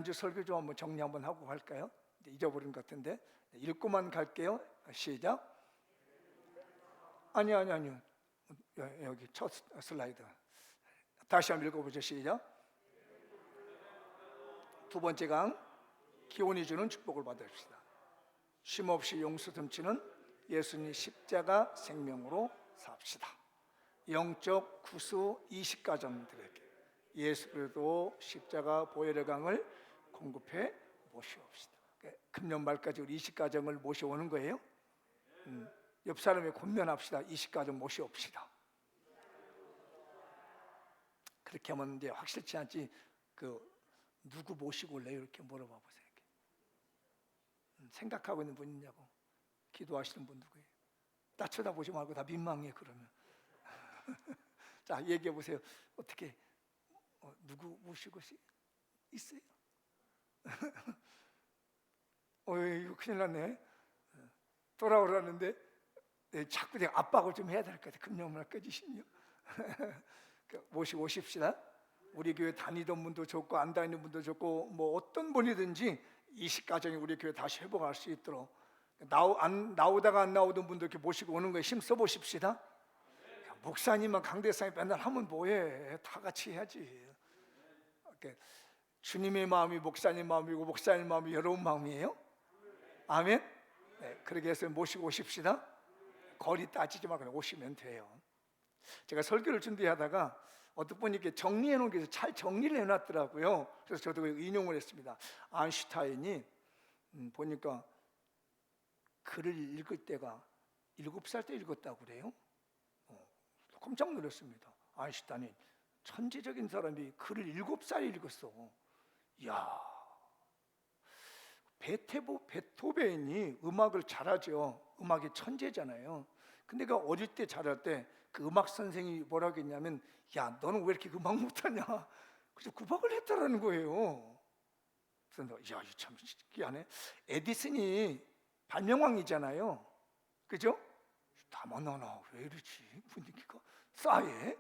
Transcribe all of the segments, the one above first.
이제 설교 좀 한번 정리 한번 하고 갈까요? 잊어버린 것 같은데 읽고만 갈게요. 시작. 아니요. 여기 첫 슬라이드 다시 한번 읽어보죠. 시작. 두 번째 강, 기원이 주는 축복을 받읍시다. 쉼없이 용수 듬치는 예수님 십자가 생명으로 삽시다. 영적 구수 20가정들에게 예수 그리스도 십자가 보혈의 강을 공급해 모시옵시다. 금년 말까지 우리 20가정을 모셔오는 거예요. 옆 사람에 권면합시다. 20가정 모셔옵시다. 그렇게 하면 이제 확실치 않지. 누구 모시고 올래요? 이렇게 물어봐 보세요. 생각하고 있는 분 있냐고. 기도하시는 분 누구예요? 나 쳐다보지 말고 다 민망해 그러면. 자, 얘기해 보세요. 어떻게 누구 모시고 있어요? 이거 큰일 났네. 돌아오라는데 자꾸 내가 압박을 좀 해야 될 것 같아. 금년말까지 10년 모시고 오십시다. 우리 교회 다니던 분도 좋고 안 다니는 분도 좋고 뭐 어떤 분이든지 20가정이 우리 교회 다시 회복할 수 있도록 나오다가 안 나오던 분들 이렇게 모시고 오는 거에 힘써 보십시다. 목사님만 강대상이 맨날 하면 뭐해? 다 같이 해야지. 주님의 마음이 목사님 마음이고 목사님 마음이 여러분 마음이에요. 아멘. 네, 그렇게 해서 모시고 오십시다. 거리 따지지 말고 그냥 오시면 돼요. 제가 설교를 준비하다가 어떤 분이 이렇게 정리해 놓은 게 잘 정리를 해놨더라고요. 그래서 저도 인용을 했습니다. 아인슈타인이 보니까 글을 읽을 때가 7살 때 읽었다고 그래요. 깜짝 놀랐습니다. 아인슈타인이 천재적인 사람이 글을 7살에 읽었어. 이야, 베토벤이 음악을 잘하죠. 음악의 천재잖아요. 근데 그 어릴 때 잘할 때 그 음악 선생님이 뭐라고 했냐면, 야, 너는 왜 이렇게 음악 못하냐? 그래서 구박을 했다라는 거예요. 그래서 야, 이거 참 신기하네. 에디슨이 발명왕이잖아요. 그죠? 다만나나 왜 이러지? 분위기가 싸해.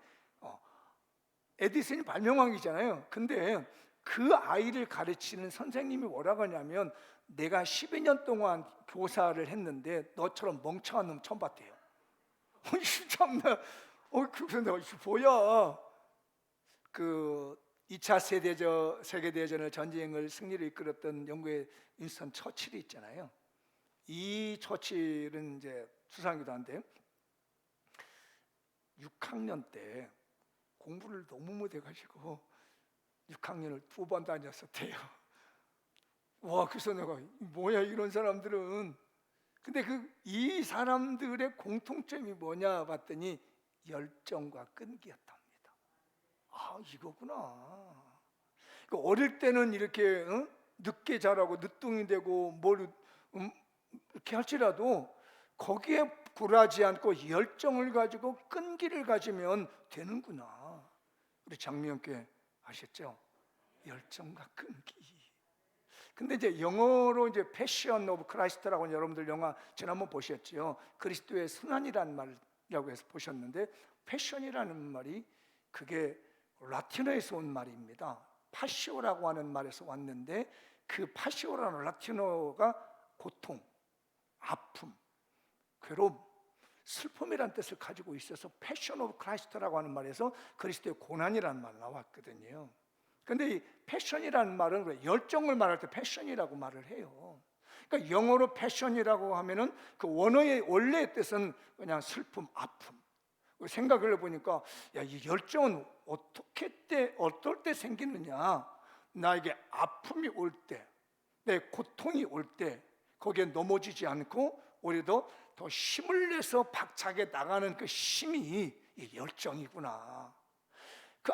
에디슨이 발명왕이잖아요. 근데 그 아이를 가르치는 선생님이 뭐라고 하냐면, 내가 12년 동안 교사를 했는데 너처럼 멍청한 놈 처음 봤대요. 참나. 그래서 내가 뭐야? 2차 세계대전의 전쟁을 승리를 이끌었던 영국의 윈스턴 처칠이 있잖아요. 이 처칠은 이제 수상이기도 한데 6학년 때 공부를 너무 못해가지고 6학년을 2번 다녔었대요. 와, 그래서 내가 뭐야 이런 사람들은. 근데 이 사람들의 공통점이 뭐냐 봤더니 열정과 끈기였답니다. 아, 이거구나. 어릴 때는 이렇게 늦게 자라고 늦둥이 되고 뭘 이렇게 할지라도 거기에 굴하지 않고 열정을 가지고 끈기를 가지면 되는구나. 우리 장미영께 아셨죠? 열정과 끈기. 근데 이제 영어로 이제 패션 오브 크라이스트라고 여러분들 영화 지난번 보셨죠? 그리스도의 순환이라는 말이라고 해서 보셨는데, 패션이라는 말이 그게 라틴어에서 온 말입니다. 파시오라고 하는 말에서 왔는데, 그 파시오라는 라틴어가 고통, 아픔, 괴로움, 슬픔이라는 뜻을 가지고 있어서 패션 오브 크라이스트라고 하는 말에서 그리스도의 고난이라는 말 나왔거든요. 근데 이 패션이라는 말은 열정을 말할 때 패션이라고 말을 해요. 그러니까 영어로 패션이라고 하면은 그 원어의 원래의 뜻은 그냥 슬픔, 아픔. 생각을 해보니까, 야, 이 열정은 어떨 때 생기느냐? 나에게 아픔이 올 때, 내 고통이 올 때, 거기에 넘어지지 않고 오히려 더 힘을 내서 박차게 나가는 그 힘이 이 열정이구나.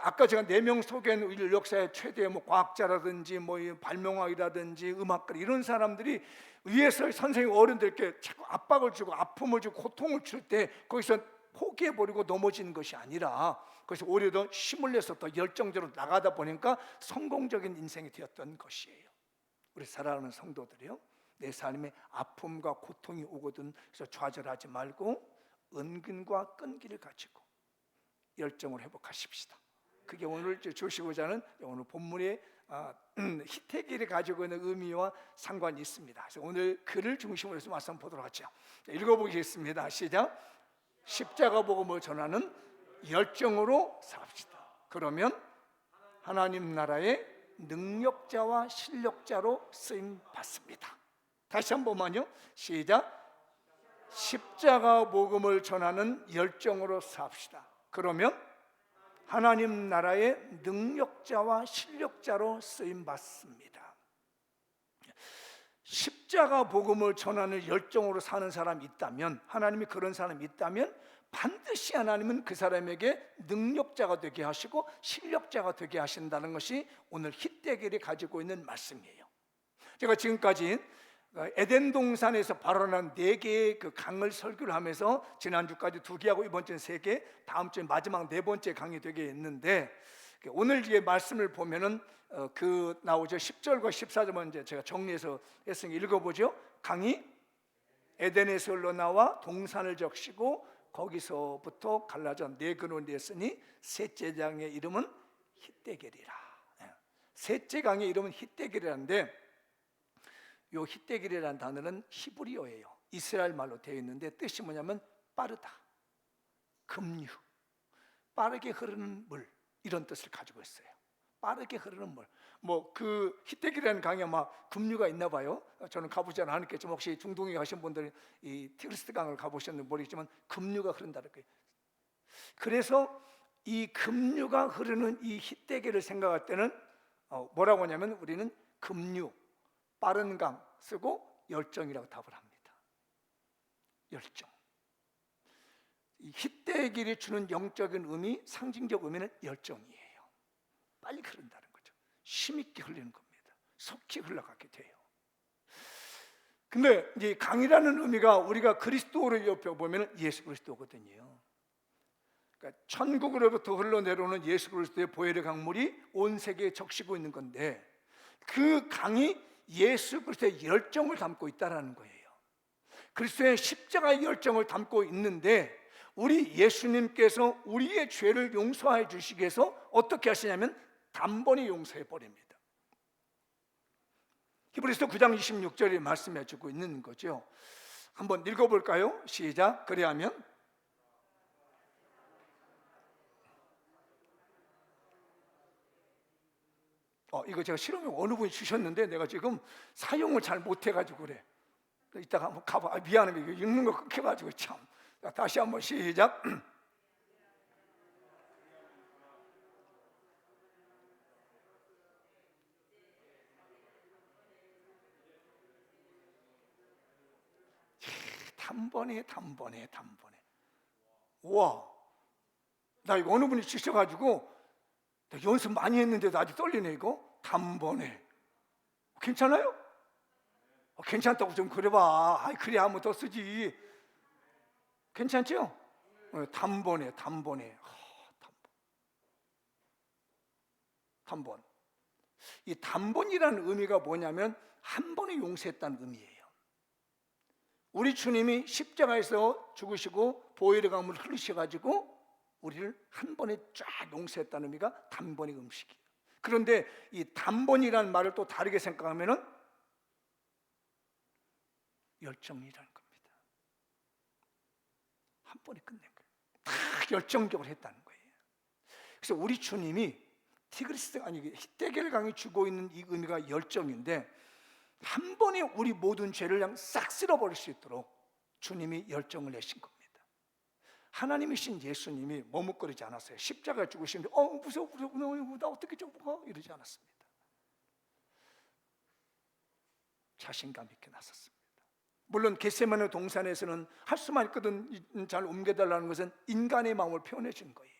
아까 제가 4명 소개한 인류 역사의 최대 과학자라든지 발명왕이라든지 음악가 이런 사람들이 위에서 선생님 어른들께 자꾸 압박을 주고 아픔을 주고 고통을 줄 때 거기서 포기해버리고 넘어지는 것이 아니라 그래서 오히려 더 힘을 내서 더 열정적으로 나가다 보니까 성공적인 인생이 되었던 것이에요. 우리 사랑하는 성도들이요, 내 삶에 아픔과 고통이 오거든 그래서 좌절하지 말고 은근과 끈기를 가지고 열정을 회복하십시다. 그게 오늘 주시고자 하는 오늘 본문의 희태길이 가지고 있는 의미와 상관이 있습니다. 그래서 오늘 글을 중심으로 해서 말씀 보도록 하죠. 읽어보겠습니다. 시작. 십자가 복음을 전하는 열정으로 삽시다. 그러면 하나님 나라의 능력자와 실력자로 쓰임 받습니다. 다시 한 번만요. 시작. 십자가 복음을 전하는 열정으로 삽시다. 그러면 하나님 나라의 능력자와 실력자로 쓰임 받습니다. 십자가 복음을 전하는 열정으로 사는 사람이 있다면, 하나님이 그런 사람이 있다면 반드시 하나님은 그 사람에게 능력자가 되게 하시고 실력자가 되게 하신다는 것이 오늘 희태길이 가지고 있는 말씀이에요. 제가 지금까지 에덴 동산에서 발원한 4개의 그 강을 설교를 하면서 지난주까지 2개하고 이번 주는 3개, 다음 주에 마지막 4번째 강이 되겠는데, 오늘 이 말씀을 보면은 그 나오죠. 10절과 14절은 이제 제가 정리해서 했으니 읽어보죠. 강이 에덴에서 흘러나와 동산을 적시고 거기서부터 갈라져 4근원이 됐으니 셋째 강의 이름은 hitdegel이라. 셋째 강의 이름은 hitdegel이라는데, 요 hitdegel이라는 단어는 히브리어예요. 이스라엘 말로 되어 있는데 뜻이 뭐냐면 빠르다, 급류, 빠르게 흐르는 물, 이런 뜻을 가지고 있어요. 빠르게 흐르는 물. 뭐 그 hitdegel이라는 강에 아마 급류가 있나 봐요. 저는 가보지 않았겠지만 혹시 중동에 가신 분들이 이 티그리스 강을 가보셨는지 모르겠지만 급류가 흐른다는 거예요. 그래서 이 급류가 흐르는 이 hitdegel을 생각할 때는 뭐라고 하냐면 우리는 급류, 빠른 강 쓰고 열정이라고 답을 합니다. 열정. 이 hitdegel이 주는 영적인 의미, 상징적 의미는 열정이에요. 빨리 흐른다는 거죠. 힘있게 흘리는 겁니다. 속히 흘러가게 돼요. 근데 이제 강이라는 의미가 우리가 그리스도로 옆에 보면 예수 그리스도거든요. 그러니까 천국으로부터 흘러내려오는 예수 그리스도의 보혈의 강물이 온 세계에 적시고 있는 건데, 그 강이 예수 그리스도의 열정을 담고 있다는 거예요. 그리스도의 십자가의 열정을 담고 있는데, 우리 예수님께서 우리의 죄를 용서해 주시기 위해서 어떻게 하시냐면 단번에 용서해 버립니다. 히브리서 9장 26절에 말씀해 주고 있는 거죠. 한번 읽어볼까요? 시작. 그리하면 이거 제가 실험용 어느 분이 주셨는데 내가 지금 사용을 잘 못해가지고 그래. 이따가 한번 가봐. 미안해, 이거 읽는 거 끊겨가지고 참. 다시 한번 시작. 단번에. 우와, 나 이거 어느 분이 주셔가지고 연습 많이 했는데도 아직 떨리네. 이거 단번에. 괜찮아요? 괜찮다고 좀 그래봐. 그래 한번 더 쓰지. 괜찮죠? 단번에. 단번. 이 단번이라는 의미가 뭐냐면 한 번에 용서했다는 의미예요. 우리 주님이 십자가에서 죽으시고 보혈의 강물을 흘리셔가지고 우리를 한 번에 쫙 용서했다는 의미가 단번의 음식이에요. 그런데 이 단번이라는 말을 또 다르게 생각하면은 열정이라는 겁니다. 한 번에 끝낸 거예요. 다 열정적으로 했다는 거예요. 그래서 우리 주님이 hitdegel을 강이 주고 있는 이 의미가 열정인데, 한 번에 우리 모든 죄를 그냥 싹 쓸어버릴 수 있도록 주님이 열정을 내신 겁니다. 하나님이신 예수님이 머뭇거리지 않았어요. 십자가에 죽으시는데 무서워 나 어떻게 죽어? 이러지 않았습니다. 자신감 있게 나섰습니다. 물론 겟세마네 동산에서는 할 수만 있거든 잘 옮겨달라는 것은 인간의 마음을 표현해 준 거예요.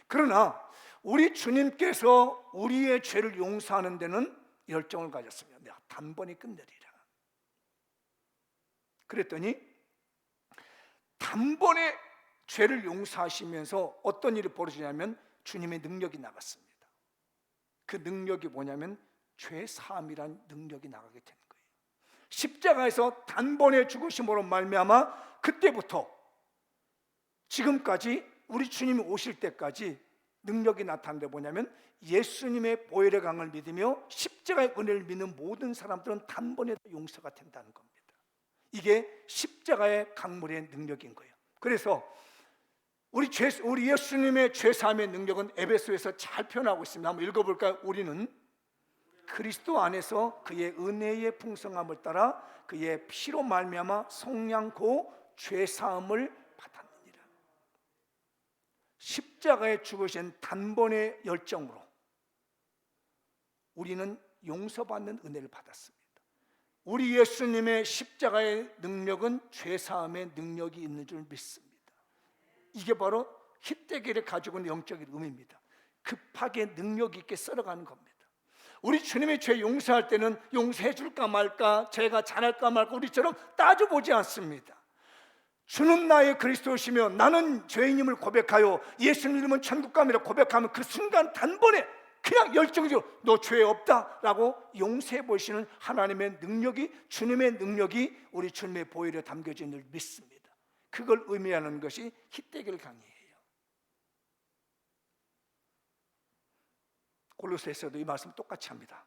그러나 우리 주님께서 우리의 죄를 용서하는 데는 열정을 가졌습니다. 내가 단번에 끝내리라. 그랬더니 단번에 죄를 용서하시면서 어떤 일이 벌어지냐면 주님의 능력이 나갔습니다. 그 능력이 뭐냐면 죄 사함이란 능력이 나가게 되는 거예요. 십자가에서 단번에 죽으심으로 말미암아 그때부터 지금까지 우리 주님이 오실 때까지 능력이 나타나는데 뭐냐면 예수님의 보혈의 강을 믿으며 십자가의 은혜를 믿는 모든 사람들은 단번에 용서가 된다는 겁니다. 이게 십자가의 강물의 능력인 거예요. 그래서 우리 예수님의 죄사함의 능력은 에베소에서 잘 표현하고 있습니다. 한번 읽어볼까요? 우리는 그리스도 안에서 그의 은혜의 풍성함을 따라 그의 피로 말미암아 속량고 죄사함을 받았느니라. 십자가에 죽으신 단번의 열정으로 우리는 용서받는 은혜를 받았습니다. 우리 예수님의 십자가의 능력은 죄사함의 능력이 있는 줄 믿습니다. 이게 바로 히데겔이 가지고 있는 영적인 의미입니다. 급하게 능력 있게 썰어가는 겁니다. 우리 주님의 죄 용서할 때는 용서해 줄까 말까, 제가 잘할까 말까 우리처럼 따져보지 않습니다. 주는 나의 그리스도시며 나는 죄인임을 고백하여 예수님 이름은 천국 감이라 고백하면 그 순간 단번에 그냥 열정적으로 너 죄 없다라고 용서해 보시는 하나님의 능력이, 주님의 능력이 우리 주님의 보혈에 담겨져 있는 줄 믿습니다. 그걸 의미하는 것이 히데겔 강의예요. 골로새에서도 이 말씀 똑같이 합니다.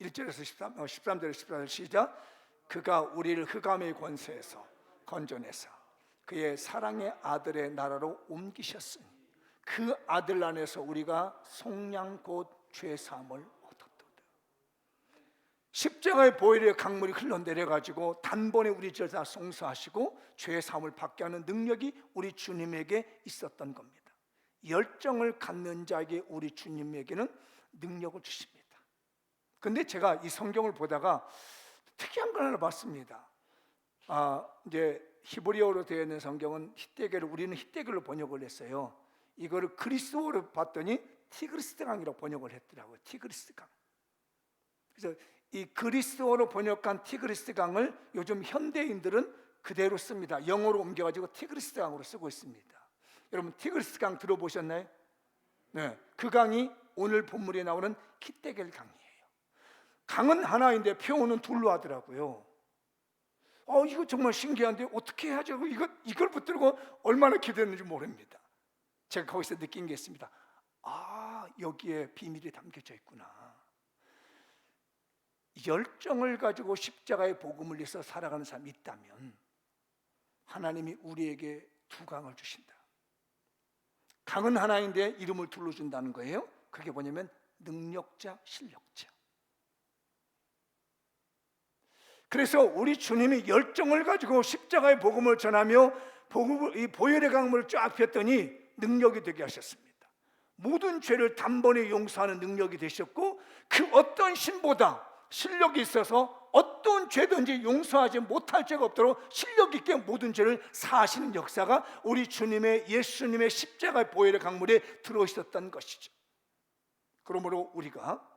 1절에서 13절에서 14절 시작. 그가 우리를 흑암의 권세에서 건져내사 그의 사랑의 아들의 나라로 옮기셨으니 그 아들 안에서 우리가 속량 곧 죄사함을 얻었도다. 십자가의 보혈의 강물이 흘러내려가지고 단번에 우리 죄 다 송서하시고 죄사함을 받게 하는 능력이 우리 주님에게 있었던 겁니다. 열정을 갖는 자에게 우리 주님에게는 능력을 주십니다. 근데 제가 이 성경을 보다가 특이한 걸 하나 봤습니다. 이제 히브리어로 되어 있는 성경은 히데겔을 우리는 히데겔로 번역을 했어요. 이거를 그리스어로 봤더니 티그리스 강이라고 번역을 했더라고요. 티그리스 강. 그래서 이 그리스어로 번역한 티그리스 강을 요즘 현대인들은 그대로 씁니다. 영어로 옮겨가지고 티그리스 강으로 쓰고 있습니다. 여러분 티그리스 강 들어보셨나요? 네, 그 강이 오늘 본문에 나오는 히데겔 강이에요. 강은 하나인데 표현은 둘로 하더라고요. 이거 정말 신기한데 어떻게 해야죠? 이걸 붙들고 얼마나 기도했는지 모릅니다. 제가 거기서 느낀 게 있습니다. 여기에 비밀이 담겨져 있구나. 열정을 가지고 십자가의 복음을 위해서 살아가는 사람이 있다면 하나님이 우리에게 두 강을 주신다. 강은 하나인데 이름을 둘러 준다는 거예요. 그게 뭐냐면 능력자, 실력자. 그래서 우리 주님이 열정을 가지고 십자가의 복음을 전하며 이 보혈의 강물을 쫙 폈더니 능력이 되게 하셨습니다. 모든 죄를 단번에 용서하는 능력이 되셨고 그 어떤 신보다 실력이 있어서 어떤 죄든지 용서하지 못할 죄가 없도록 실력 있게 모든 죄를 사하시는 역사가 우리 주님의 예수님의 십자가의 보혈의 강물에 들어있었던 것이죠. 그러므로 우리가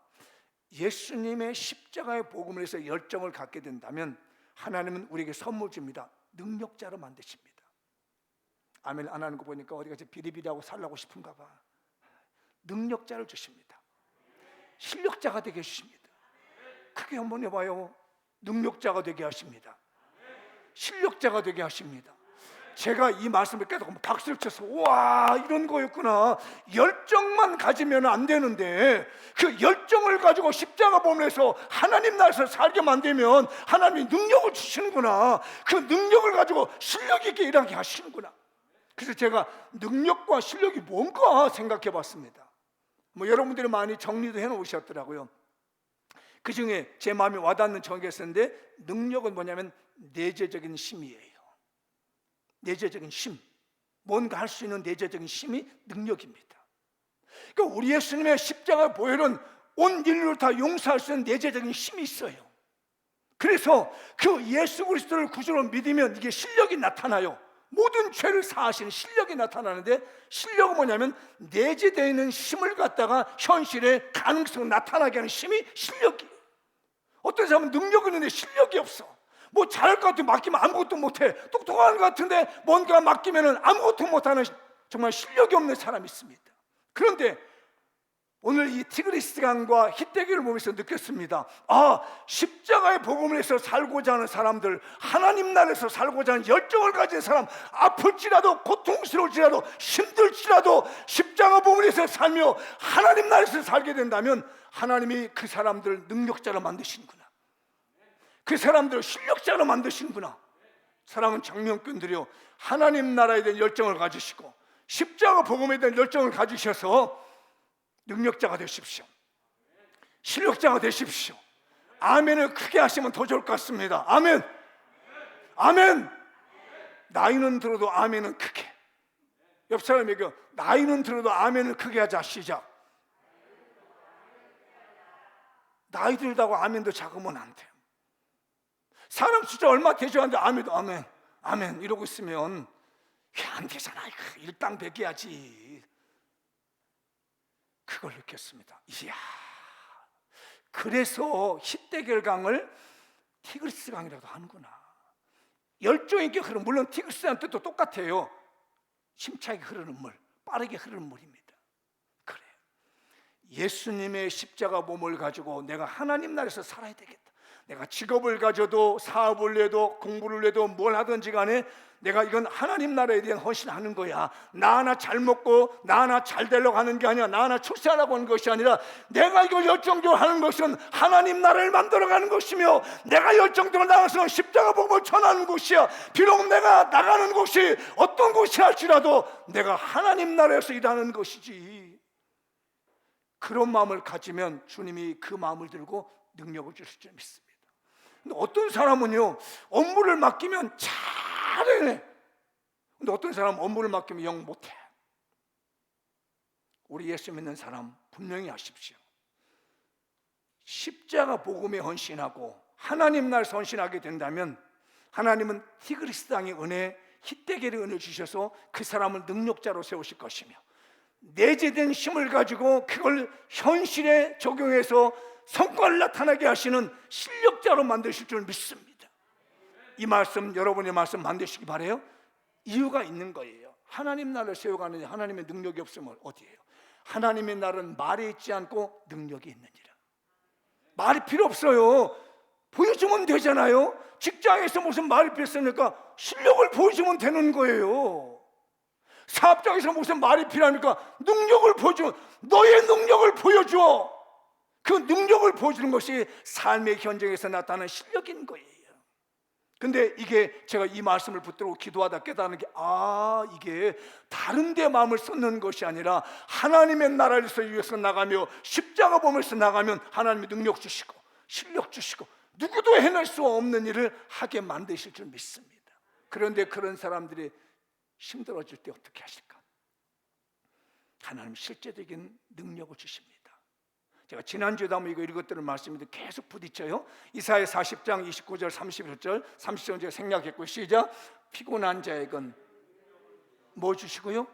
예수님의 십자가의 복음을 해서 열정을 갖게 된다면 하나님은 우리에게 선물 줍니다. 능력자로 만드십니다. 아멘 안 하는 거 보니까 어디가 비리비리하고 살라고 싶은가 봐. 능력자를 주십니다. 실력자가 되게 해주십니다. 크게 한번 해봐요. 능력자가 되게 하십니다. 실력자가 되게 하십니다. 제가 이 말씀을 깨닫고 박수를 쳐서 와 이런 거였구나. 열정만 가지면 안 되는데 그 열정을 가지고 십자가 보면서 하나님 나라에서 살게 만들면 하나님이 능력을 주시는구나. 그 능력을 가지고 실력 있게 일하게 하시는구나. 그래서 제가 능력과 실력이 뭔가 생각해 봤습니다. 여러분들이 많이 정리도 해놓으셨더라고요. 그 중에 제 마음에 와닿는 정의가 있었는데 능력은 뭐냐면 내재적인 힘이에요. 내재적인 힘, 뭔가 할 수 있는 내재적인 힘이 능력입니다. 그러니까 우리 예수님의 십자가 보혈은 온 인류를 다 용서할 수 있는 내재적인 힘이 있어요. 그래서 그 예수 그리스도를 구주로 믿으면 이게 실력이 나타나요. 모든 죄를 사하시는 실력이 나타나는데 실력은 뭐냐면 내재되어 있는 힘을 갖다가 현실의 가능성을 나타나게 하는 힘이 실력이에요. 어떤 사람은 능력이 있는데 실력이 없어. 잘할 것 같으면 맡기면 아무것도 못해. 똑똑한 것 같은데 뭔가 맡기면 아무것도 못하는 정말 실력이 없는 사람이 있습니다. 그런데 오늘 이 티그리스 강과 히데기를 보면서 느꼈습니다. 십자가의 복음을 위해서 살고자 하는 사람들, 하나님 나라에서 살고자 하는 열정을 가진 사람, 아플지라도 고통스러울지라도 힘들지라도 십자가 복음을 위해서 살며 하나님 나라에서 살게 된다면 하나님이 그 사람들을 능력자로 만드시는구나, 그 사람들을 실력자로 만드시는구나. 사랑하는 장명꾼들이요, 하나님 나라에 대한 열정을 가지시고 십자가 복음에 대한 열정을 가지셔서 능력자가 되십시오. 실력자가 되십시오. 아멘을 크게 하시면 더 좋을 것 같습니다. 아멘. 아멘. 나이는 들어도 아멘은 크게. 옆 사람에게 나이는 들어도 아멘을 크게 하자. 시작. 나이 들다고 아멘도 작으면 안 돼요. 사람 숫자 얼마 되지 않는데 아멘도 아멘 아멘 이러고 있으면 안 되잖아. 일당백이야지. 그걸 느꼈습니다. 이야, 그래서 히데겔강을 티그리스 강이라도 하는구나. 열정 있게 흐르는, 물론 티그리스라는 뜻도 똑같아요. 힘차게 흐르는 물, 빠르게 흐르는 물입니다. 그래, 예수님의 십자가 몸을 가지고 내가 하나님 나라에서 살아야 되겠다. 내가 직업을 가져도 사업을 해도 공부를 해도 뭘 하든지 간에 내가 이건 하나님 나라에 대한 헌신하는 거야. 나 하나 잘 먹고 나 하나 잘 되려고 하는 게 아니라, 나 하나 출세하려고 하는 것이 아니라, 내가 이걸 열정적으로 하는 것은 하나님 나라를 만들어가는 것이며, 내가 열정적으로 나가서 십자가 복음을 전하는 것이야. 비록 내가 나가는 곳이 어떤 곳이 할지라도 내가 하나님 나라에서 일하는 것이지. 그런 마음을 가지면 주님이 그 마음을 들고 능력을 주실 줄 믿습니다. 근데 어떤 사람은요, 업무를 맡기면 잘해. 근데 어떤 사람은 업무를 맡기면 영 못해. 우리 예수 믿는 사람 분명히 하십시오. 십자가 복음에 헌신하고 하나님 나라에서 헌신하게 된다면 하나님은 티그리스 강의 은혜, 히데겔의 은혜를 주셔서 그 사람을 능력자로 세우실 것이며, 내재된 힘을 가지고 그걸 현실에 적용해서 성과를 나타나게 하시는 실력자로 만드실 줄 믿습니다. 이 말씀, 여러분의 말씀 만드시기 바라요. 이유가 있는 거예요. 하나님 나라를 세워가는 하나님의 능력이 없으면 어디예요? 하나님의 나라는 말에 있지 않고 능력이 있느니라. 말이 필요 없어요. 보여주면 되잖아요. 직장에서 무슨 말이 필요합니까? 실력을 보여주면 되는 거예요. 사업장에서 무슨 말이 필요합니까? 능력을 보여줘. 너의 능력을 보여줘. 그 능력을 보여주는 것이 삶의 현장에서 나타나는 실력인 거예요. 근데 이게 제가 이 말씀을 붙들고 기도하다 깨달은 게, 이게 다른 데 마음을 쏟는 것이 아니라 하나님의 나라를 위해서 나가며 십자가 보면서 나가면 하나님이 능력 주시고 실력 주시고 누구도 해낼 수 없는 일을 하게 만드실 줄 믿습니다. 그런데 그런 사람들이 힘들어질 때 어떻게 하실까? 하나님 실제적인 능력을 주십니다. 제가 지난주에도 한번 이것들을 말씀드렸는데 계속 부딪혀요. 이사야 40장 29절 31절 30절 제가 생략했고, 시작. 피곤한 자에겐 뭐 주시고요?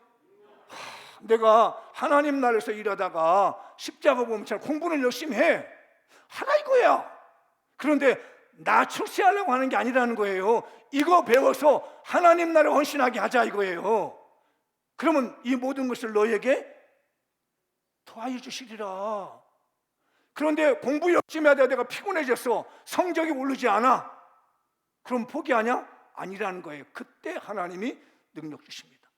내가 하나님 나라에서 일하다가 십자가 보면처럼 공부는 열심히 해 하라 이거야. 그런데 나 출세하려고 하는 게 아니라는 거예요. 이거 배워서 하나님 나라에 헌신하게 하자 이거예요. 그러면 이 모든 것을 너에게 더하여 주시리라. 그런데 공부 열심히 하다가 내가 피곤해졌어, 성적이 오르지 않아, 그럼 포기하냐? 아니라는 거예요. 그때 하나님이 능력 주십니다.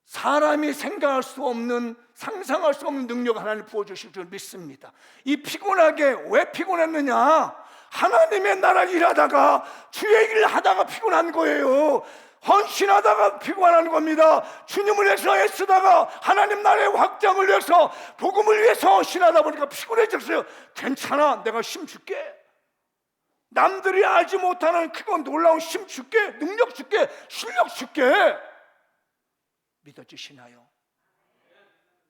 사람이 생각할 수 없는, 상상할 수 없는 능력을 하나님 부어주실 줄 믿습니다. 이 피곤하게 왜 피곤했느냐? 하나님의 나라를 일하다가, 주의 일을 하다가 피곤한 거예요. 헌신하다가 피곤한 겁니다. 주님을 위해서 애쓰다가 하나님 나라의 확장을 위해서, 복음을 위해서 헌신하다 보니까 피곤해졌어요. 괜찮아, 내가 힘 줄게. 남들이 알지 못하는 그건 놀라운 힘 줄게, 능력 줄게, 실력 줄게. 믿어주시나요?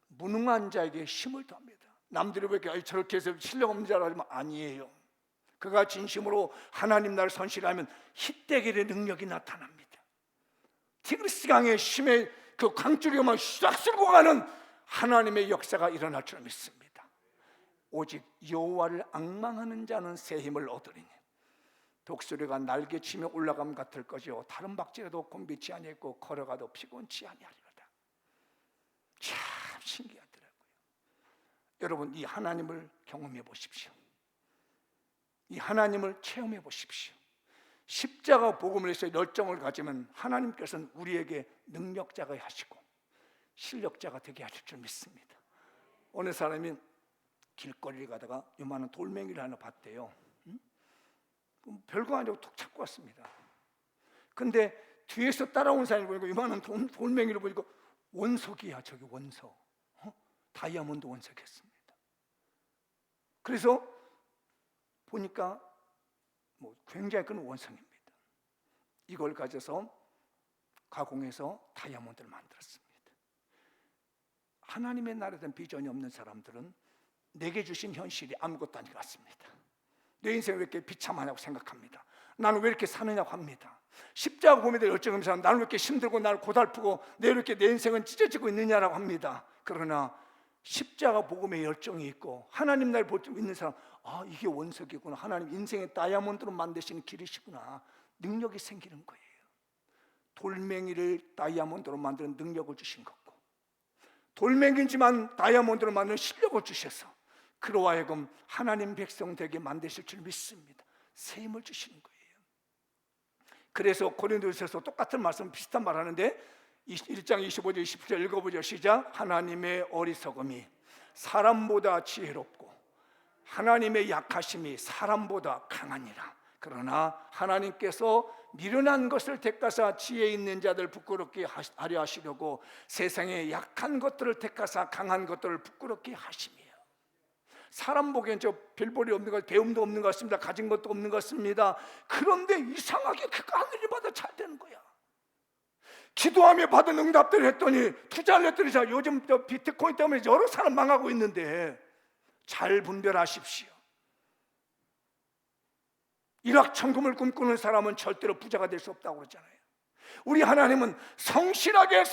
무능한 자에게 힘을 더합니다. 남들이 왜 이렇게 저렇게 해서 실력 없는 자라 하면 아니에요. 그가 진심으로 하나님 나라를 헌신하면 히데겔의 능력이 나타납니다. 티그리스 강의 힘의 그 강줄기만 싹 쓸고 가는 하나님의 역사가 일어날 줄 믿습니다. 오직 여호와를 앙망하는 자는 새 힘을 얻으리니 독수리가 날개치며 올라감 같을 것이요 다른 박질에도 곤비치 아니했고 걸어가도 피곤치 아니하리로다. 참 신기하더라고요. 여러분, 이 하나님을 경험해 보십시오. 이 하나님을 체험해 보십시오. 십자가 복음을 위해서 열정을 가지면 하나님께서는 우리에게 능력자가 하시고 실력자가 되게 하실 줄 믿습니다. 어느 사람이 길거리를 가다가 요만한 돌멩이를 하나 봤대요. 별거 아니고 툭 찾고 왔습니다. 근데 뒤에서 따라온 사람이 보니까 요만한 돌멩이를 보니까 원석이야. 저기 원석, 다이아몬드 원석이었습니다. 그래서 보니까 굉장히 큰 원석입니다. 이걸 가져서 가공해서 다이아몬드를 만들었습니다. 하나님의 나라에 대한 비전이 없는 사람들은 내게 주신 현실이 아무것도 아닌 것 같습니다. 내 인생이 왜 이렇게 비참하냐고 생각합니다. 나는 왜 이렇게 사느냐고 합니다. 십자가 복음에 대해 열정하는 사람, 나는 왜 이렇게 힘들고 나는 고달프고 내 이렇게 내 인생은 찢어지고 있느냐라고 합니다. 그러나 십자가 복음에 열정이 있고 하나님 나라를 볼 수 있는 사람, 이게 원석이구나, 하나님 인생의 다이아몬드로 만드시는 길이시구나, 능력이 생기는 거예요. 돌멩이를 다이아몬드로 만드는 능력을 주신 거고, 돌멩이지만 다이아몬드로 만드는 실력을 주셔서 그로 하여금 하나님 백성 되게 만드실 줄 믿습니다. 새 힘을 주시는 거예요. 그래서 고린도서에서 똑같은 말씀, 비슷한 말 하는데 1장 25절 27절 읽어보죠. 시작. 하나님의 어리석음이 사람보다 지혜롭고 하나님의 약하심이 사람보다 강하니라. 그러나 하나님께서 미련한 것을 택하사 지혜 있는 자들 부끄럽게 하려 하시려고 세상에 약한 것들을 택하사 강한 것들을 부끄럽게 하심이에요. 사람 보기엔 저 별볼이 없는 것, 배움도 없는 것 같습니다. 가진 것도 없는 것 같습니다. 그런데 이상하게 그거 하늘이 받아 잘 되는 거야. 기도하며 받은 응답들을 했더니, 투자를 했더니, 자, 요즘 저 비트코인 때문에 여러 사람 망하고 있는데 잘 분별하십시오. 일확천금을 꿈꾸는 사람은 절대로 부자가 될 수 없다고 그러잖아요. 우리 하나님은 성실하게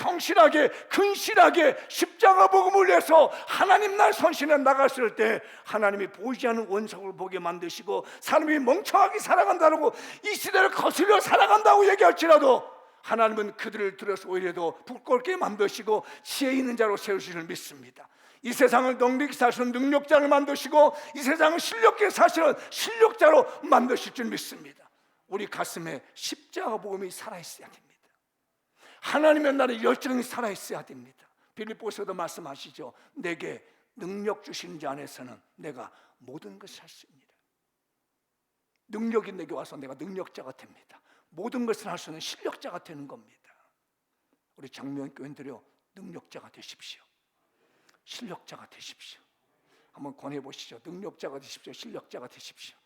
근실하게 십자가 복음을 위해서 하나님 날 선신에 나갔을 때 하나님이 보이지 않는 원석을 보게 만드시고, 사람이 멍청하게 살아간다고 이 시대를 거슬려 살아간다고 얘기할지라도 하나님은 그들을 들어서 오히려 더 부끄럽게 만드시고 지혜 있는 자로 세우시를 믿습니다. 이 세상을 넉넉히 사시는 능력자를 만드시고 이 세상을 실력있게 사시는 실력자로 만드실 줄 믿습니다. 우리 가슴에 십자가 복음이 살아있어야 됩니다. 하나님의 나라의 열정이 살아있어야 됩니다. 빌립보서도 말씀하시죠. 내게 능력 주신 자 안에서는 내가 모든 것을 할 수 있습니다. 능력이 내게 와서 내가 능력자가 됩니다. 모든 것을 할 수 있는 실력자가 되는 겁니다. 우리 장명교인들이요, 능력자가 되십시오. 실력자가 되십시오. 한번 권해보시죠. 능력자가 되십시오. 실력자가 되십시오.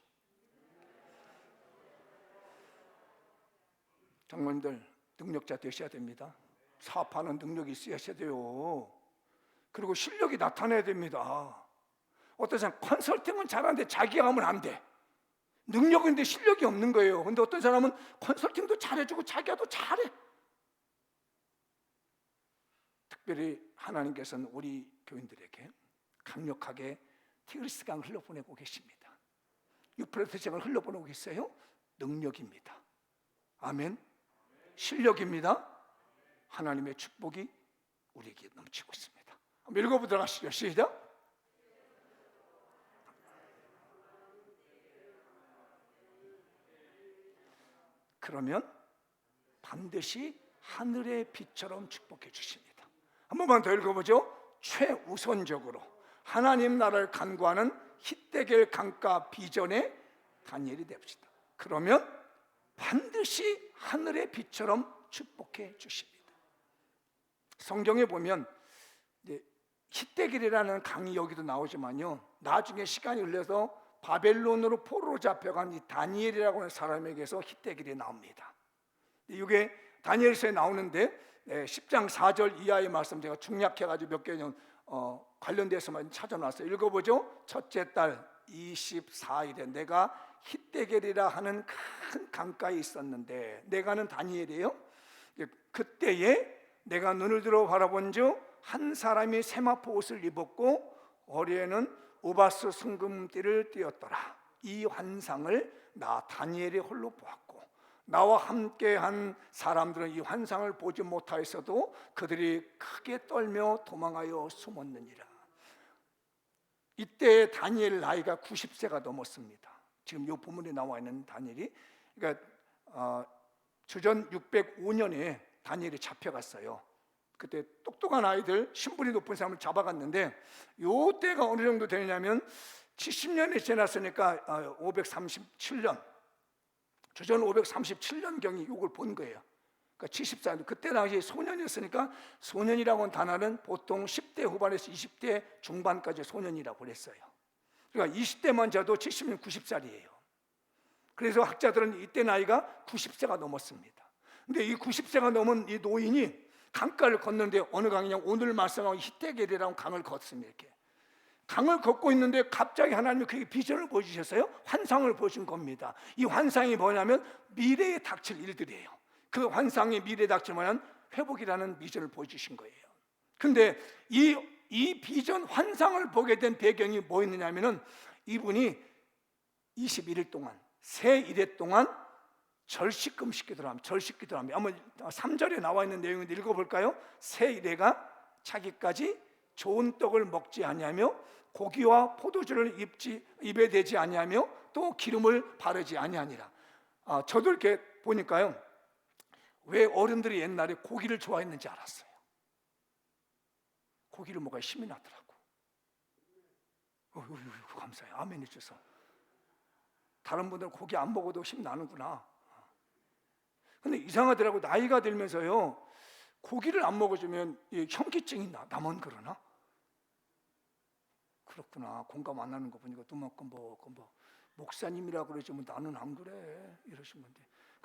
장로님들 능력자 되셔야 됩니다. 사업하는 능력이 있어야 돼요. 그리고 실력이 나타나야 됩니다. 어떤 사람 컨설팅은 잘하는데 자기가 하면 안 돼. 능력인데 실력이 없는 거예요. 근데 어떤 사람은 컨설팅도 잘해주고 자기가 더 잘해. 특별히 하나님께서는 우리 교인들에게 강력하게 티그리스 강을 흘려보내고 계십니다. 유프라테스 강을 흘려보내고 계세요. 능력입니다. 아멘. 실력입니다. 하나님의 축복이 우리에게 넘치고 있습니다. 한번 읽어보도록 하시죠. 시작. 그러면 반드시 하늘의 빛처럼 축복해 주십니다. 한 번만 더 읽어보죠. 최우선적으로 하나님 나라를 간구하는 히데겔 강가 비전의 다니엘이 됩시다. 그러면 반드시 하늘의 빛처럼 축복해 주십니다. 성경에 보면 히데겔이라는 강이 여기도 나오지만요, 나중에 시간이 흘러서 바벨론으로 포로로 잡혀간 이 다니엘이라고 하는 사람에게서 히데겔이 나옵니다. 이게 다니엘서에 나오는데 10장 4절 이하의 말씀 제가 중약해가지고 몇 개 관련돼서만 찾아놨어요. 읽어보죠. 첫째 달 24일에 내가 히데겔이라 하는 큰 강가에 있었는데, 내가는 다니엘이에요. 그때에 내가 눈을 들어 바라본 즉 한 사람이 세마포 옷을 입었고 허리에는 우바스 순금띠를 띠었더라. 이 환상을 나 다니엘이 홀로 보았고 나와 함께한 사람들은 이 환상을 보지 못하였어도 그들이 크게 떨며 도망하여 숨었느니라. 이때 다니엘 나이가 90세가 넘었습니다. 지금 이 본문에 나와 있는 다니엘이, 그러니까 주전 605년에 다니엘이 잡혀갔어요. 그때 똑똑한 아이들, 신분이 높은 사람을 잡아갔는데, 요 때가 어느 정도 되냐면 70년이 지났으니까 537년, 주전 537년경이 이걸 본 거예요. 그러니까 74년, 그때 당시 소년이었으니까, 소년이라고 하는 단어는 보통 10대 후반에서 20대 중반까지 소년이라고 그랬어요. 그러니까 20대만 져도 70년 90살이에요. 그래서 학자들은 이때 나이가 90세가 넘었습니다. 근데 이 90세가 넘은 이 노인이 강가를 걷는데, 어느 강이냐, 오늘 말씀하고 히데겔이라는 강을 걷습니다. 이렇게 강을 걷고 있는데 갑자기 하나님이 그에게 비전을 보여주셨어요. 환상을 보여준 겁니다. 이 환상이 뭐냐면 미래에 닥칠 일들이에요. 그 환상의 미래에 닥칠 뭐냐면 회복이라는 비전을 보여주신 거예요. 근데 이 비전, 환상을 보게 된 배경이 뭐였느냐면은, 이분이 21일 동안, 새 이래 동안 절식금식 기도를 합니다. 절식 기도를 합니다. 한번 3절에 나와 있는 내용을 읽어볼까요? 새 이래가 자기까지 좋은 떡을 먹지 아니하며 고기와 포도주를 입에 대지 아니하며 또 기름을 바르지 아니하니라. 저도 이렇게 보니까요, 왜 어른들이 옛날에 고기를 좋아했는지 알았어요. 고기를 먹어야 힘이 나더라고. 감사해요. 아멘 해주셔서. 다른 분들은 고기 안 먹어도 힘 나는구나. 근데 이상하더라고. 나이가 들면서요, 고기를 안 먹어주면 현기증이 나만 그러나? 그렇구나. 공감 안 하는 거 보니까 뭐 목사님이라고 그러지만 나는 안 그래 이러신 건데,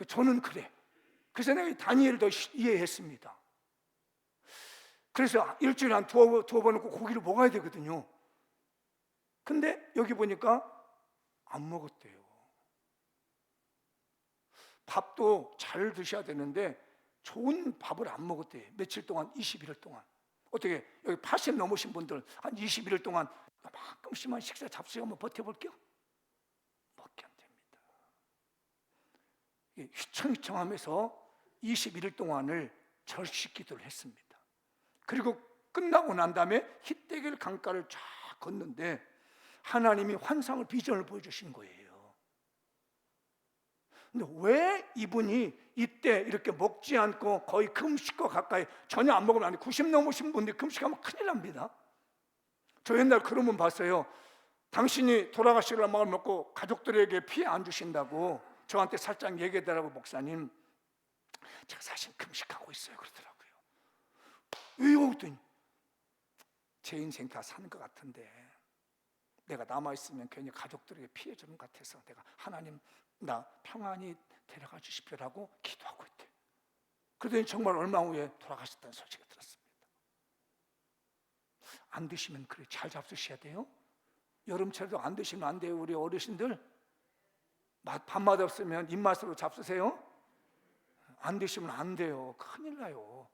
저는 그래. 그래서 내가 다니엘을 더 이해했습니다. 그래서 일주일에 한 두어 번 고기를 먹어야 되거든요. 근데 여기 보니까 안 먹었대요. 밥도 잘 드셔야 되는데 좋은 밥을 안 먹었대요. 며칠 동안, 21일 동안. 어떻게, 여기 80 넘으신 분들 한 21일 동안 가끔씩만 식사 잡수시고 한번 버텨볼게요? 먹기 안 됩니다. 휘청휘청하면서 21일 동안을 절식 기도를 했습니다. 그리고 끝나고 난 다음에 히데겔 강가를 쫙 걷는데 하나님이 환상을, 비전을 보여주신 거예요. 근데 왜 이분이 이때 이렇게 먹지 않고 거의 금식과 가까이, 전혀 안 먹으면 안 돼. 90 넘으신 분들이 금식하면 큰일 납니다. 저 옛날 그런 분 봤어요. 당신이 돌아가시려는 마음을 먹고 가족들에게 피해 안 주신다고 저한테 살짝 얘기하더라고. 목사님, 제가 사실 금식하고 있어요 그러더라고요. 왜요? 그랬더니 제 인생 다 사는 것 같은데 내가 남아있으면 괜히 가족들에게 피해 주는 것 같아서 내가, 하나님 나 평안히 데려가 주십시오라고 기도하고 있대. 그러더니 정말 얼마 후에 돌아가셨다는 소식을 들었습니다. 안 드시면 그래 잘 잡수셔야 돼요. 여름철에도 안 드시면 안 돼요. 우리 어르신들 밥맛 없으면 입맛으로 잡수세요. 안 드시면 안 돼요. 큰일 나요.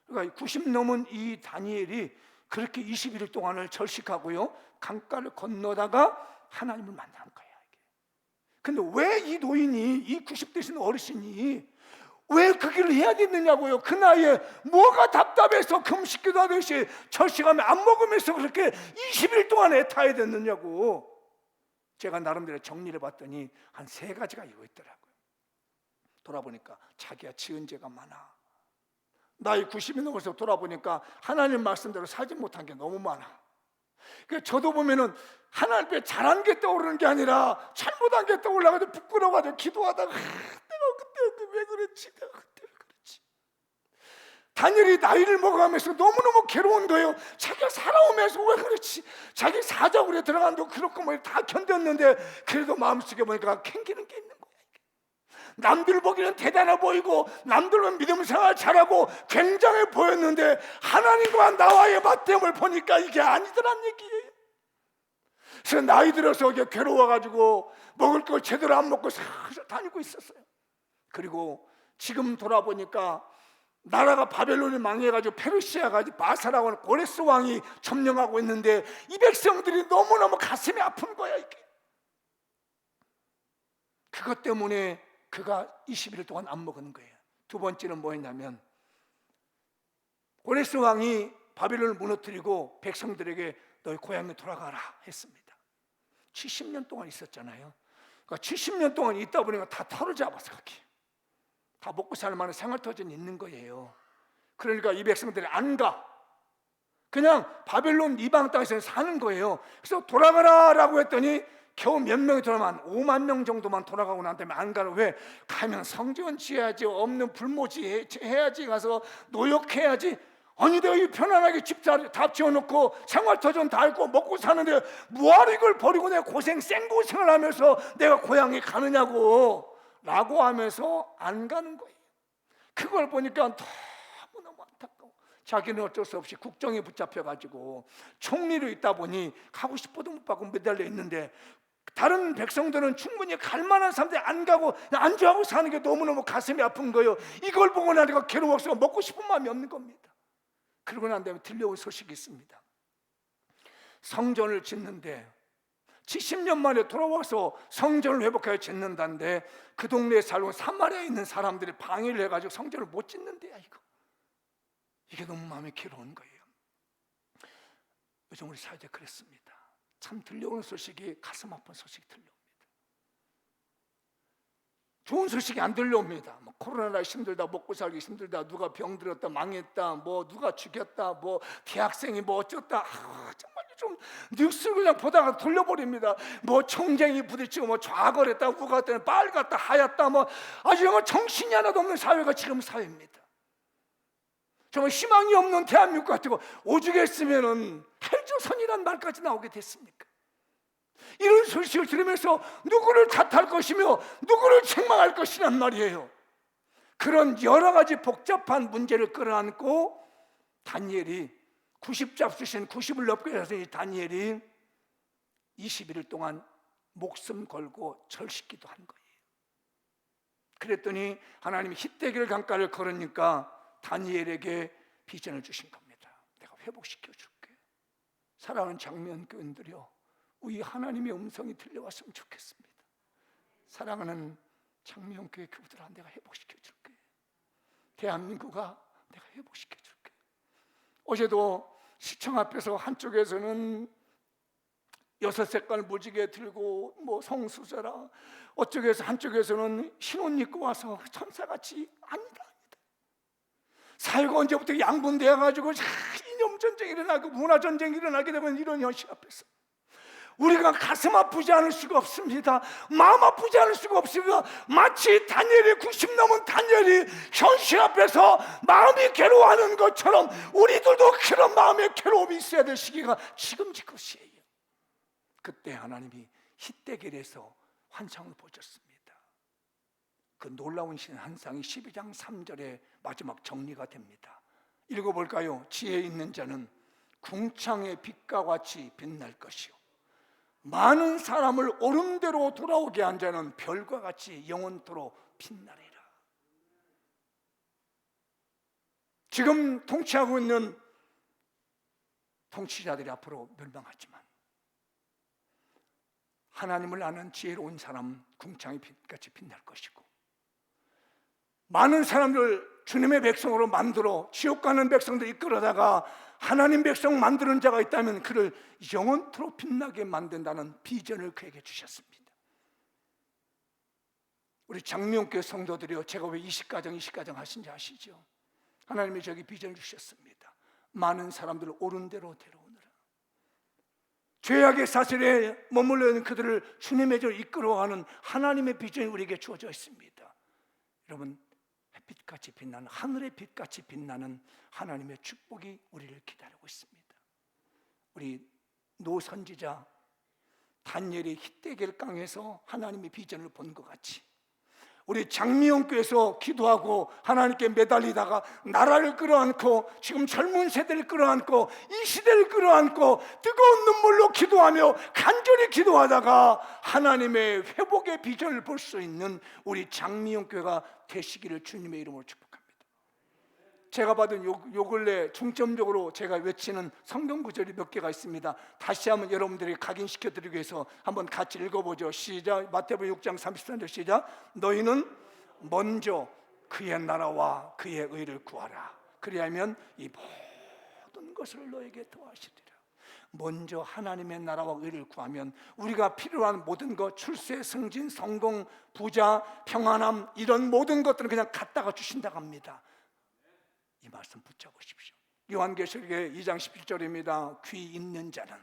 그러니까 90 넘은 이 다니엘이 그렇게 21일 동안을 절식하고요, 강가를 건너다가 하나님을 만난 거예요. 근데 왜 이 노인이, 이 90 되신 어르신이 왜 그 길을 해야 됐느냐고요. 그 나이에 뭐가 답답해서 금식기도 하듯이 절식하며 안 먹으면서 그렇게 20일 동안 애타야 됐느냐고. 제가 나름대로 정리를 해봤더니 한 3가지가 이거 있더라고요. 돌아보니까 자기가 지은 죄가 많아. 나이 90이 넘어서 돌아보니까 하나님 말씀대로 살지 못한 게 너무 많아. 그러니까 저도 보면은 하나님 앞에 잘한 게 떠오르는 게 아니라 잘못한 게 떠올라가지고 부끄러워가지고 기도하다가 내가 그때 왜 그랬지? 내가 그때 왜 그랬지? 다니엘이 나이를 먹어가면서 너무너무 괴로운 거예요. 자기가 살아오면서 왜 그렇지? 자기 사자굴에 들어간다고 그렇고 뭐 다 견뎠는데 그래도 마음속에 보니까 캥기는 게 있는 거야. 남들 보기는 대단해 보이고 남들은 믿음 생활 잘하고 굉장해 보였는데 하나님과 나와의 맞대응을 보니까 이게 아니더란 얘기예요. 그래서 나이 들어서 이게 괴로워가지고 먹을 걸 제대로 안 먹고 살살 다니고 있었어요. 그리고 지금 돌아보니까 나라가 바벨론이 망해가지고 페르시아가 바사라고 하는 고레스 왕이 점령하고 있는데 이 백성들이 너무너무 가슴이 아픈 거야. 이게 그것 때문에 그가 21일 동안 안 먹은 거예요. 두 번째는 뭐였냐면 고레스 왕이 바벨론을 무너뜨리고 백성들에게 너희 고향에 돌아가라 했습니다. 70년 동안 있었잖아요. 그러니까 70년 동안 있다 보니까 다 털을 잡아서 가기, 다 먹고 살 만한 생활터전이 있는 거예요. 그러니까 이 백성들이 안 가. 그냥 바벨론 이방 땅에서 사는 거예요. 그래서 돌아가라라고 했더니 겨우 몇 명이 돌아가면 5만 명 정도만 돌아가고 난 다음에 안 가는. 왜? 가면 성전 지어야지, 없는 불모지 해야지, 가서 노역해야지. 아니 내가 이 편안하게 집 다 지어놓고 생활터전 다 있고 먹고 사는데 뭐하러 이걸 버리고 내가 생고생을 하면서 내가 고향에 가느냐고 라고 하면서 안 가는 거예요. 그걸 보니까 너무너무 안타까워. 자기는 어쩔 수 없이 국정에 붙잡혀가지고 총리로 있다 보니 가고 싶어도 못 가고 매달려 있는데, 다른 백성들은 충분히 갈 만한 사람들이 안 가고 안주하고 사는 게 너무너무 가슴이 아픈 거예요. 이걸 보고 나니까 괴로워서 먹고 싶은 마음이 없는 겁니다. 그러고 난 다음에 들려온 소식이 있습니다. 성전을 짓는데 70년 만에 돌아와서 성전을 회복하여 짓는다는데 그 동네에 살고 사마리아에 있는 사람들이 방해를 해가지고 성전을 못 짓는데야. 이게 너무 마음이 괴로운 거예요. 요즘 우리 사회에 그랬습니다. 참 들려오는 소식이 가슴 아픈 소식이 들려옵니다. 좋은 소식이 안 들려옵니다. 뭐 코로나라 힘들다, 먹고 살기 힘들다, 누가 병들었다, 망했다, 뭐 누가 죽였다, 뭐 대학생이 뭐 어쩌다. 정말 좀 뉴스를 그냥 보다가 돌려버립니다. 뭐 총쟁이 부딪히고 뭐 좌걸했다, 우갔다, 빨갛다, 하얗다, 뭐 아주 정말 정신이 하나도 없는 사회가 지금 사회입니다. 정말 희망이 없는 대한민국 같고, 오죽했으면은 헬조선이란 말까지 나오게 됐습니까? 이런 소식을 들으면서 누구를 탓할 것이며 누구를 책망할 것이란 말이에요. 그런 여러 가지 복잡한 문제를 끌어안고 다니엘이 90잡수신 90을 넘게 해서 이 다니엘이 21일 동안 목숨 걸고 절식기도 한 거예요. 그랬더니 하나님이 히데길 강가를 걸으니까 다니엘에게 비전을 주신 겁니다. 내가 회복시켜 줄게. 사랑하는 장면 교인들이여, 우리 하나님의 음성이 들려왔으면 좋겠습니다. 사랑하는 장명교회 교우들아, 내가 회복시켜 줄게. 대한민국아, 내가 회복시켜 줄게. 어제도 시청 앞에서 한쪽에서는 6색깔 무지개 들고 뭐 성수저라, 어쪽에서 한쪽에서는 흰옷 입고 와서 천사같이 아니다. 사회가 언제부터 양분되어 가지고 이념 전쟁이 일어나고 문화 전쟁이 일어나게 되면 이런 현실 앞에서 우리가 가슴 아프지 않을 수가 없습니다. 마음 아프지 않을 수가 없습니다. 마치 다니엘이 90 넘은 다니엘이 현실 앞에서 마음이 괴로워하는 것처럼 우리들도 그런 마음의 괴로움이 있어야 될 시기가 지금 그것이에요. 그때 하나님이 히데길에서 환상을 보셨습니다. 그 놀라운 환상이 12장 3절에 마지막 정리가 됩니다. 읽어볼까요? 지혜 있는 자는 궁창의 빛과 같이 빛날 것이요, 많은 사람을 옳은대로 돌아오게 한 자는 별과 같이 영원토록 빛나리라. 지금 통치하고 있는 통치자들이 앞으로 멸망하지만 하나님을 아는 지혜로운 사람 궁창의 빛같이 빛날 것이고, 많은 사람들 주님의 백성으로 만들어 지옥 가는 백성들 이끌어다가 하나님 백성 만드는 자가 있다면 그를 영원토록 빛나게 만든다는 비전을 그에게 주셨습니다. 우리 장미용교회 성도들이요, 제가 왜 20가정 하신지 아시죠? 하나님이 저기 비전을 주셨습니다. 많은 사람들을 옳은 대로 데려오느라, 죄악의 사슬에 머물러 있는 그들을 주님의 저로 이끌어가는 하나님의 비전이 우리에게 주어져 있습니다. 여러분, 햇빛같이 빛나는, 하늘의 빛같이 빛나는 하나님의 축복이 우리를 기다리고 있습니다. 우리 노 선지자 다니엘이 히데길 강에서 하나님의 비전을 본 것 같이 우리 장미용교에서 기도하고 하나님께 매달리다가 나라를 끌어안고 지금 젊은 세대를 끌어안고 이 시대를 끌어안고 뜨거운 눈물로 기도하며 간절히 기도하다가 하나님의 회복의 비전을 볼 수 있는 우리 장미용교회가 되시기를 주님의 이름으로 축복합니다. 제가 받은 요 근래 중점적으로 제가 외치는 성경 구절이 몇 개가 있습니다. 다시 한번 여러분들에게 각인시켜드리기 위해서 한번 같이 읽어보죠. 시작. 마태복음 6장 33절 시작. 너희는 먼저 그의 나라와 그의 의를 구하라. 그리하면 이 모든 것을 너에게 더하시리라. 먼저 하나님의 나라와 의를 구하면 우리가 필요한 모든 것, 출세, 승진, 성공, 부자, 평안함, 이런 모든 것들은 그냥 갖다가 주신다고 합니다. 이 말씀 붙잡으십시오. 요한계시록 2장 17절입니다. 귀 있는 자는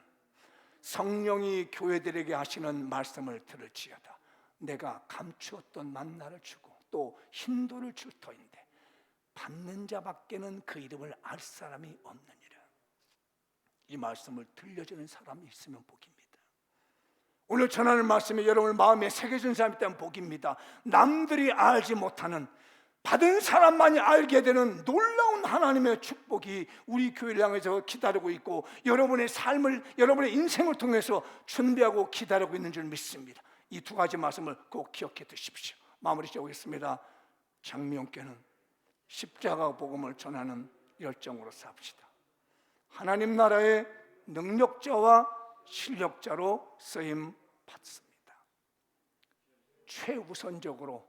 성령이 교회들에게 하시는 말씀을 들을지어다. 내가 감추었던 만나를 주고 또 흰돌을 줄 터인데 받는 자밖에는 그 이름을 알 사람이 없느니라. 이 말씀을 들려주는 사람이 있으면 복입니다. 오늘 전하는 말씀이 여러분 마음에 새겨진 사람이 있다면 복입니다. 남들이 알지 못하는, 받은 사람만이 알게 되는 놀라운 하나님의 축복이 우리 교회를 향해서 기다리고 있고 여러분의 삶을, 여러분의 인생을 통해서 준비하고 기다리고 있는 줄 믿습니다. 이 두 가지 말씀을 꼭 기억해 두십시오. 마무리 지어보겠습니다. 장미영교는 십자가 복음을 전하는 열정으로 삽시다. 하나님 나라의 능력자와 실력자로 쓰임 받습니다. 최우선적으로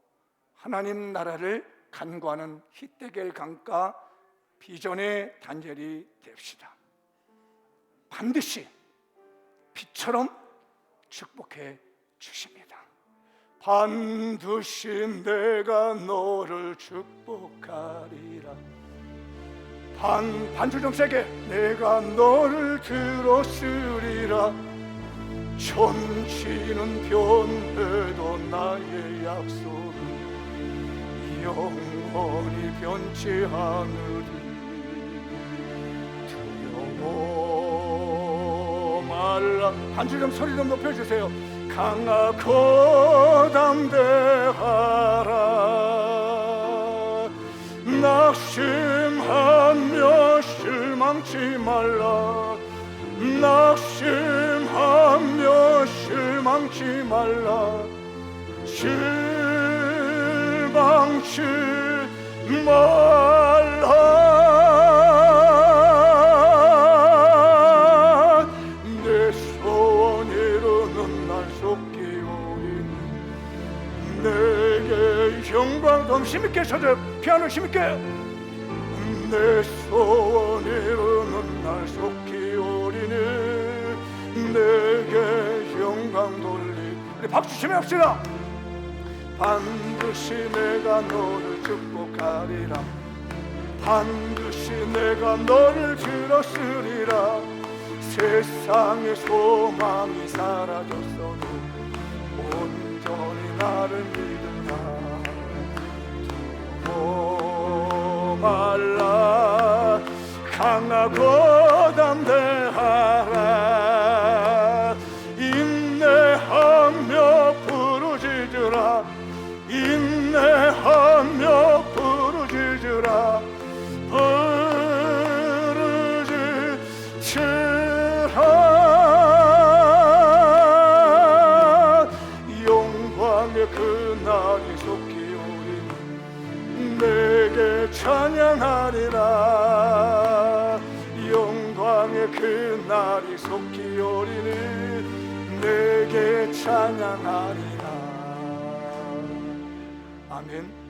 하나님 나라를 간구하는 히데겔 강가 비전의 단절이 됩시다. 반드시 빛처럼 축복해 주십니다. 반드시 내가 너를 축복하리라. 반주 좀 세게. 내가 너를 들었으리라. 천지는 변해도 나의 약속은 영원히 변치 않으리. 두려워 말라. 반주 좀 소리 좀 높여주세요. 강하고 담대하라. 낙심하며 실망치 말라. 낙심하며 실망치 말라. 실망치 말라. 내 소원 이루는 날 속기오니 내게 영광. 좀 힘있게 쳐줘. 피아노 힘있게. 내 소원 이루는 날 속기오리니 내게 영광 돌리. 우리 박수 치며 합시다. 반드시 내가 너를 축복하리라. 반드시 내가 너를 들었으리라. 세상의 소망이 사라졌어도 온전히 나를 믿으라. 두려워 말라. 강하고 담대하라. 인내하며 부르짖으라. 인내하며 부르짖으라. 부르짖으라. 영광의 그날이 속기오리 내게 찬양하리라. 영광의 그날이 속기오리니 내게 찬양하리라. 아멘.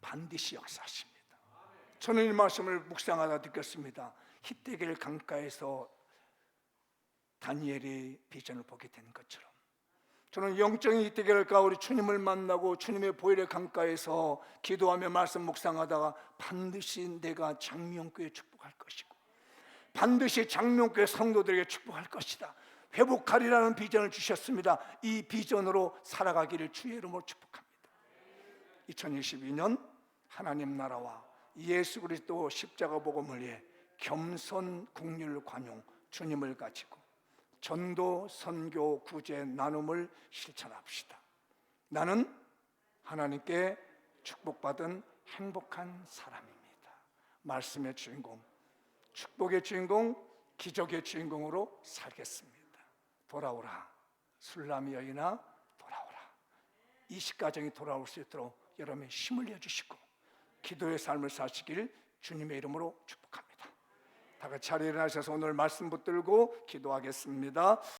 반드시 역사하십니다. 저는 이 말씀을 묵상하다 느꼈습니다. 히데겔 강가에서 다니엘이 비전을 보게 된 것처럼 저는 영적인 히데겔 강가 우리 주님을 만나고 주님의 보혈의 강가에서 기도하며 말씀 묵상하다가 반드시 내가 장미영교회 축복할 것이고 반드시 장미영교회 성도들에게 축복할 것이다, 회복하리라는 비전을 주셨습니다. 이 비전으로 살아가기를 주의 이름으로 축복합니다. 2022년 하나님 나라와 예수 그리스도 십자가 복음을 위해 겸손, 긍휼, 관용, 주님을 가지고 전도, 선교, 구제, 나눔을 실천합시다. 나는 하나님께 축복받은 행복한 사람입니다. 말씀의 주인공, 축복의 주인공, 기적의 주인공으로 살겠습니다. 돌아오라 술람이 여인아 돌아오라. 이 식가정이 돌아올 수 있도록 여러분이 힘을 내주시고 기도의 삶을 사시길 주님의 이름으로 축복합니다. 다 같이 자리에 일어나셔서 오늘 말씀 붙들고 기도하겠습니다.